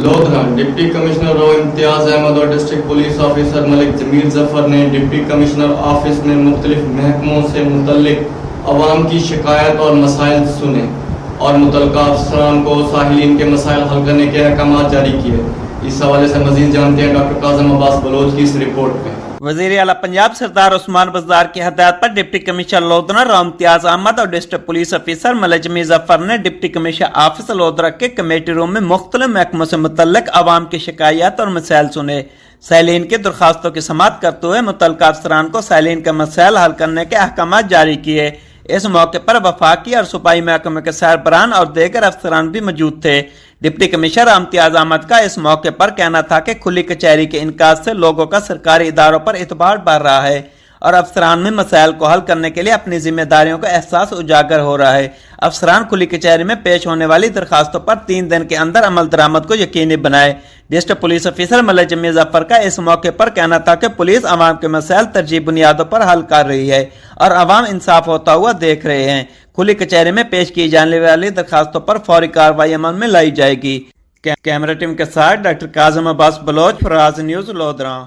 Lodhra deputy commissioner رو امتیاز احمد اور district police officer ملک جمیل ظفر نے deputy commissioner office میں مختلف محکموں سے متعلق عوام کی شکایت اور مسائل سنے اور متعلقہ افسران کو ساحلین کے مسائل حل کرنے کے احکامات جاری کیے۔ اس حوالے سے مزید جانتے ہیں ڈاکٹر کاظم عباس بلوچ کی اس رپورٹ میں۔ وزیر اعلیٰ پنجاب سردار عثمان بزدار کی ہدایت پر ڈپٹی کمشنر لودھرا رو امتیاز احمد اور ڈسٹرکٹ پولیس آفیسر ملک جمیل ظفر نے ڈپٹی کمشنر آفس لودھرا کے کمیٹی روم میں مختلف محکموں سے متعلق عوام کی شکایات اور مسائل سنے۔ سائلین کی درخواستوں کی سماعت کرتے ہوئے متعلقہ افسران کو سائلین کے مسائل حل کرنے کے احکامات جاری کیے۔ اس موقع پر وفاقی اور صوبائی محکمے کے سربراہان اور دیگر افسران بھی موجود تھے۔ ڈپٹی کمشنر امتیاز احمد کا اس موقع پر کہنا تھا کہ کھلی کچہری کے انعقاد سے لوگوں کا سرکاری اداروں پر اعتبار بڑھ رہا ہے اور افسران میں مسائل کو حل کرنے کے لیے اپنی ذمہ داریوں کا احساس اجاگر ہو رہا ہے۔ افسران کھلی کچہری میں پیش ہونے والی درخواستوں پر 3 دن کے اندر عمل درآمد کو یقینی بنائے۔ ڈسٹرکٹ پولیس آفیسر ملک جمیل ظفر کا اس موقع پر کہنا تھا کہ پولیس عوام کے مسائل ترجیحی بنیادوں پر حل کر رہی ہے اور عوام انصاف ہوتا ہوا دیکھ رہے ہیں۔ کھلی کچہری میں پیش کی جانے والی درخواستوں پر فوری کارروائی عمل میں لائی جائے گی۔ کیمرہ ٹیم کے ساتھ ڈاکٹر کاظم عباس بلوچ، فراز نیوز، لودھرا۔